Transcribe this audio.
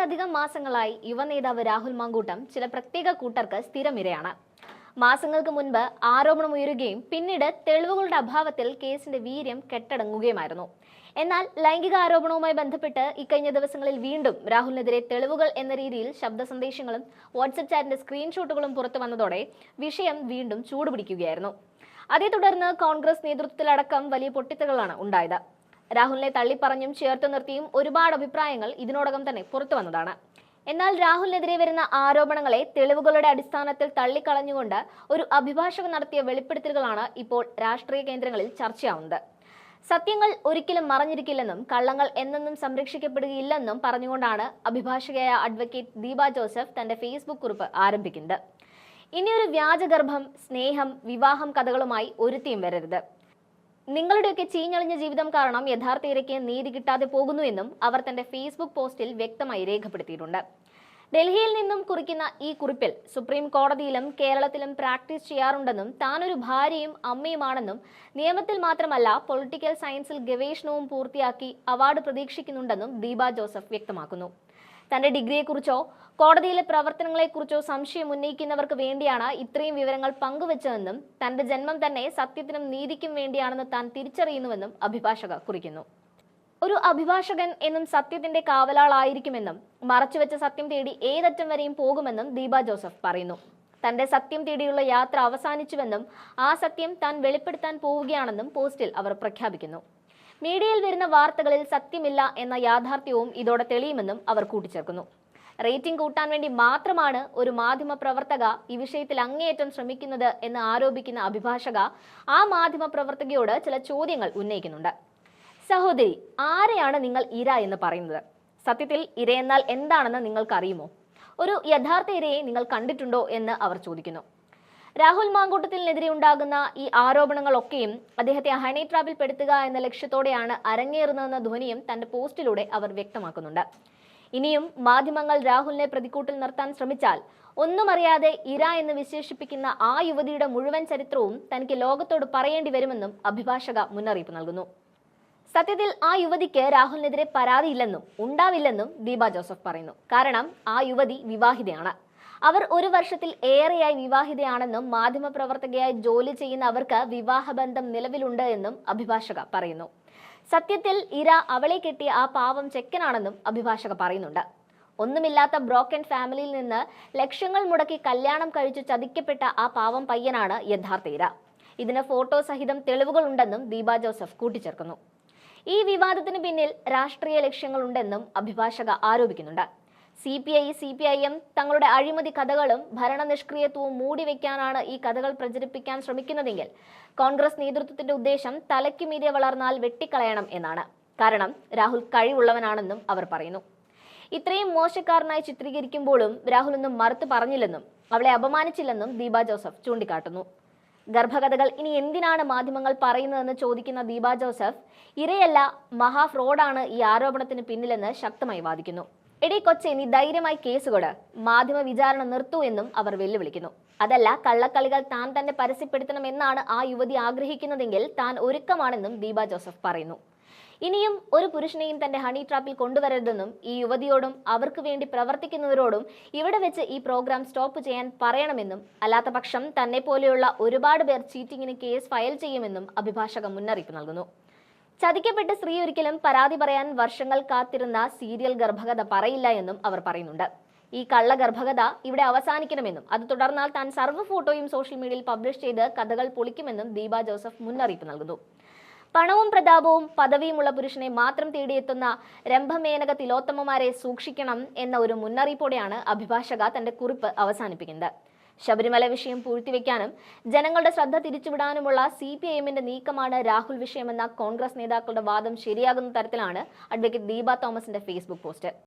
കുറേയധികം മാസങ്ങളായി യുവനേതാവ് രാഹുൽ മാങ്കൂട്ടം ചില പ്രത്യേക കൂട്ടർക്ക് സ്ഥിരമിരയാണ്. മാസങ്ങൾക്ക് മുൻപ് ആരോപണമുയരുകയും പിന്നീട് തെളിവുകളുടെ അഭാവത്തിൽ കേസിന്റെ വീര്യം കെട്ടടങ്ങുകയുമായിരുന്നു. എന്നാൽ ലൈംഗിക ആരോപണവുമായി ബന്ധപ്പെട്ട് ഇക്കഴിഞ്ഞ ദിവസങ്ങളിൽ വീണ്ടും രാഹുലിനെതിരെ തെളിവുകൾ എന്ന രീതിയിൽ ശബ്ദ സന്ദേശങ്ങളും വാട്സ്ആപ്പ് ചാറ്റിന്റെ സ്ക്രീൻഷോട്ടുകളും പുറത്തു വന്നതോടെ വിഷയം വീണ്ടും ചൂടുപിടിക്കുകയായിരുന്നു. അതേ തുടർന്ന് കോൺഗ്രസ് നേതൃത്വത്തിലടക്കം വലിയ പൊട്ടിത്തെറികളാണ് ഉണ്ടായത്. രാഹുലിനെ തള്ളിപ്പറഞ്ഞും ചേർത്ത് നിർത്തിയും ഒരുപാട് അഭിപ്രായങ്ങൾ ഇതിനോടകം തന്നെ പുറത്തു വന്നതാണ്. എന്നാൽ രാഹുലിനെതിരെ വരുന്ന ആരോപണങ്ങളെ തെളിവുകളുടെ അടിസ്ഥാനത്തിൽ തള്ളിക്കളഞ്ഞുകൊണ്ട് ഒരു അഭിഭാഷകൻ നടത്തിയ വെളിപ്പെടുത്തലുകളാണ് ഇപ്പോൾ രാഷ്ട്രീയ കേന്ദ്രങ്ങളിൽ ചർച്ചയാവുന്നത്. സത്യങ്ങൾ ഒരിക്കലും മറഞ്ഞിരിക്കില്ലെന്നും കള്ളങ്ങൾ എന്നെന്നും സംരക്ഷിക്കപ്പെടുകയില്ലെന്നും പറഞ്ഞുകൊണ്ടാണ് അഭിഭാഷകയായ അഡ്വക്കേറ്റ് ദീപ ജോസഫ് തന്റെ ഫേസ്ബുക്ക് കുറിപ്പ് ആരംഭിക്കുന്നത്. ഇനിയൊരു വ്യാജഗർഭം, സ്നേഹം, വിവാഹം കഥകളുമായി ഒരുത്തിയും വരരുത്. നിങ്ങളുടെയൊക്കെ ചീഞ്ഞളിഞ്ഞ ജീവിതം കാരണം യഥാർത്ഥ ഇരയ്ക്ക് നീതി കിട്ടാതെ പോകുന്നുവെന്നും അവർ തന്റെ ഫേസ്ബുക്ക് പോസ്റ്റിൽ വ്യക്തമായി രേഖപ്പെടുത്തിയിട്ടുണ്ട്. ഡൽഹിയിൽ നിന്നും കുറിക്കുന്ന ഈ കുറിപ്പിൽ സുപ്രീം കോടതിയിലും കേരളത്തിലും പ്രാക്ടീസ് ചെയ്യാറുണ്ടെന്നും താനൊരു ഭാര്യയും അമ്മയുമാണെന്നും നിയമത്തിൽ മാത്രമല്ല പൊളിറ്റിക്കൽ സയൻസിൽ ഗവേഷണവും പൂർത്തിയാക്കി അവാർഡ് പ്രതീക്ഷിക്കുന്നുണ്ടെന്നും ദീപ ജോസഫ് വ്യക്തമാക്കുന്നു. തന്റെ ഡിഗ്രിയെക്കുറിച്ചോ കോടതിയിലെ പ്രവർത്തനങ്ങളെക്കുറിച്ചോ സംശയം ഉന്നയിക്കുന്നവർക്ക് വേണ്ടിയാണ് ഇത്രയും വിവരങ്ങൾ പങ്കുവച്ചതെന്നും തന്റെ ജന്മം തന്നെ സത്യത്തിനും നീതിക്കും വേണ്ടിയാണെന്ന് താൻ തിരിച്ചറിയുന്നുവെന്നും അഭിഭാഷക കുറിക്കുന്നു. ഒരു അഭിഭാഷകൻ എന്നും സത്യത്തിന്റെ കാവലാളായിരിക്കുമെന്നും മറച്ചുവെച്ച സത്യം തേടി ഏതറ്റം വരെയും പോകുമെന്നും ദീപ ജോസഫ് പറയുന്നു. തന്റെ സത്യം തേടിയുള്ള യാത്ര അവസാനിച്ചുവെന്നും ആ സത്യം താൻ വെളിപ്പെടുത്താൻ പോവുകയാണെന്നും പോസ്റ്റിൽ അവർ പ്രഖ്യാപിക്കുന്നു. മീഡിയയിൽ വരുന്ന വാർത്തകളിൽ സത്യമില്ല എന്ന യാഥാർത്ഥ്യവും ഇതോടെ തെളിയുമെന്നും അവർ കൂട്ടിച്ചേർക്കുന്നു. റേറ്റിംഗ് കൂട്ടാൻ വേണ്ടി മാത്രമാണ് ഒരു മാധ്യമ പ്രവർത്തക ഈ വിഷയത്തിൽ അങ്ങേയറ്റം ശ്രമിക്കുന്നത് എന്ന് ആരോപിക്കുന്ന അഭിഭാഷക ആ മാധ്യമ പ്രവർത്തകയോട് ചില ചോദ്യങ്ങൾ ഉന്നയിക്കുന്നുണ്ട്. സഹോദരി, ആരെയാണ് നിങ്ങൾ ഇര എന്ന് പറയുന്നത്? സത്യത്തിൽ ഇരയെന്നാൽ എന്താണെന്ന് നിങ്ങൾക്കറിയുമോ? ഒരു യഥാർത്ഥ ഇരയെ നിങ്ങൾ കണ്ടിട്ടുണ്ടോ എന്ന് അവർ ചോദിക്കുന്നു. രാഹുൽ മാങ്കൂട്ടത്തിനെതിരെ ഉണ്ടാകുന്ന ഈ ആരോപണങ്ങളൊക്കെയും അദ്ദേഹത്തെ ഹണി ട്രാപ്പിൽ പെടുത്തുക എന്ന ലക്ഷ്യത്തോടെയാണ് അരങ്ങേറുന്നതെന്ന ധ്വനിയും തന്റെ പോസ്റ്റിലൂടെ അവർ വ്യക്തമാക്കുന്നുണ്ട്. ഇനിയും മാധ്യമങ്ങൾ രാഹുലിനെ പ്രതിക്കൂട്ടിൽ നിർത്താൻ ശ്രമിച്ചാൽ ഒന്നും അറിയാതെ ഇര എന്ന് വിശേഷിപ്പിക്കുന്ന ആ യുവതിയുടെ മുഴുവൻ ചരിത്രവും തനിക്ക് ലോകത്തോട് പറയേണ്ടി വരുമെന്നും അഭിഭാഷക മുന്നറിയിപ്പ് നൽകുന്നു. സത്യത്തിൽ ആ യുവതിക്ക് രാഹുലിനെതിരെ പരാതിയില്ലെന്നും ഉണ്ടാവില്ലെന്നും ദീപ ജോസഫ് പറയുന്നു. കാരണം ആ യുവതി വിവാഹിതയാണ്. അവർ 1 വർഷത്തിൽ ഏറെയായി വിവാഹിതയാണെന്നും മാധ്യമപ്രവർത്തകയായി ജോലി ചെയ്യുന്ന അവർക്ക് വിവാഹബന്ധം നിലവിലുണ്ട് എന്നും അഭിഭാഷക പറയുന്നു. സത്യത്തിൽ ഇര അവളെ കെട്ടിയ ആ പാവം ചെക്കനാണെന്നും അഭിഭാഷക പറയുന്നുണ്ട്. ഒന്നുമില്ലാത്ത ബ്രോക്കൻ ഫാമിലിയിൽ നിന്ന് ലക്ഷങ്ങൾ മുടക്കി കല്യാണം കഴിച്ചു ചതിക്കപ്പെട്ട ആ പാവം പയ്യനാണ് യഥാർത്ഥ ഇര. ഇതിന് ഫോട്ടോ സഹിതം തെളിവുകളുണ്ടെന്നും ദീപ ജോസഫ് കൂട്ടിച്ചേർക്കുന്നു. ഈ വിവാദത്തിന് പിന്നിൽ രാഷ്ട്രീയ ലക്ഷ്യങ്ങളുണ്ടെന്നും അഭിഭാഷക ആരോപിക്കുന്നുണ്ട്. CPI, CPIM തങ്ങളുടെ അഴിമതി കഥകളും ഭരണനിഷ്ക്രിയത്വവും മൂടിവെക്കാനാണ് ഈ കഥകൾ പ്രചരിപ്പിക്കാൻ ശ്രമിക്കുന്നതെങ്കിൽ കോൺഗ്രസ് നേതൃത്വത്തിന്റെ ഉദ്ദേശം തലയ്ക്കുമീതെ വളർന്നാൽ വെട്ടിക്കളയണം എന്നാണ്. കാരണം രാഹുൽ കഴിവുള്ളവനാണെന്നും അവർ പറയുന്നു. ഇത്രയും മോശക്കാരനായി ചിത്രീകരിക്കുമ്പോഴും രാഹുൽ ഒന്നും മറുത്തു പറഞ്ഞില്ലെന്നും അവളെ അപമാനിച്ചില്ലെന്നും ദീപ ജോസഫ് ചൂണ്ടിക്കാട്ടുന്നു. ഗർഭകഥകൾ ഇനി എന്തിനാണ് മാധ്യമങ്ങൾ പറയുന്നതെന്ന് ചോദിക്കുന്ന ദീപ ജോസഫ് ഇരയല്ല, മഹാഫ്രോഡാണ് ഈ ആരോപണത്തിന് പിന്നിലെന്ന് ശക്തമായി വാദിക്കുന്നു. എടി കൊച്ചെ, നീ ധൈര്യമായി കേസുകൊട്, മാധ്യമ വിചാരണ നിർത്തൂ എന്നും അവർ വെല്ലുവിളിക്കുന്നു. അതല്ല, കള്ളക്കളികൾ താൻ തന്നെ പരസ്യപ്പെടുത്തണമെന്നാണ് ആ യുവതി ആഗ്രഹിക്കുന്നതെങ്കിൽ താൻ ഒരുക്കമാണെന്നും ദീപ ജോസഫ് പറയുന്നു. ഇനിയും ഒരു പുരുഷനെയും തന്റെ ഹണി ട്രാപ്പിൽ കൊണ്ടുവരരുതെന്നും ഈ യുവതിയോടും അവർക്ക് വേണ്ടി പ്രവർത്തിക്കുന്നവരോടും ഇവിടെ വെച്ച് ഈ പ്രോഗ്രാം സ്റ്റോപ്പ് ചെയ്യാൻ പറയണമെന്നും അല്ലാത്ത പക്ഷം തന്നെ പോലെയുള്ള ഒരുപാട് പേർ ചീറ്റിങ്ങിന് കേസ് ഫയൽ ചെയ്യുമെന്നും അഭിഭാഷക മുന്നറിയിപ്പ് നൽകുന്നു. ചതിക്കപ്പെട്ട സ്ത്രീ ഒരിക്കലും പരാതി പറയാൻ വർഷങ്ങൾ കാത്തിരുന്ന സീരിയൽ ഗർഭകഥ പറയില്ല എന്നും അവർ പറയുന്നുണ്ട്. ഈ കള്ള ഗർഭകഥ ഇവിടെ അവസാനിക്കണമെന്നും അത് തുടർന്നാൽ താൻ സർവ്വ ഫോട്ടോയും സോഷ്യൽ മീഡിയയിൽ പബ്ലിഷ് ചെയ്ത് കഥകൾ പൊളിക്കുമെന്നും ദീപ ജോസഫ് മുന്നറിയിപ്പ് നൽകുന്നു. പണവും പ്രതാപവും പദവിയുമുള്ള പുരുഷനെ മാത്രം തേടിയെത്തുന്ന രംഭമേനക തിലോത്തമമാരെ സൂക്ഷിക്കണം എന്ന ഒരു മുന്നറിയിപ്പോടെയാണ് അഭിഭാഷക തന്റെ കുറിപ്പ് അവസാനിപ്പിക്കുന്നത്. ശബരിമല വിഷയം പൂഴ്ത്തിവെക്കാനും ജനങ്ങളുടെ ശ്രദ്ധ തിരിച്ചുവിടാനുമുള്ള CPIMന്റെ നീക്കമാണ് രാഹുൽ വിഷയമെന്ന കോൺഗ്രസ് നേതാക്കളുടെ വാദം ശരിയാകുന്ന തരത്തിലാണ് അഡ്വക്കേറ്റ് ദീപ തോമസിന്റെ ഫേസ്ബുക്ക് പോസ്റ്റ്.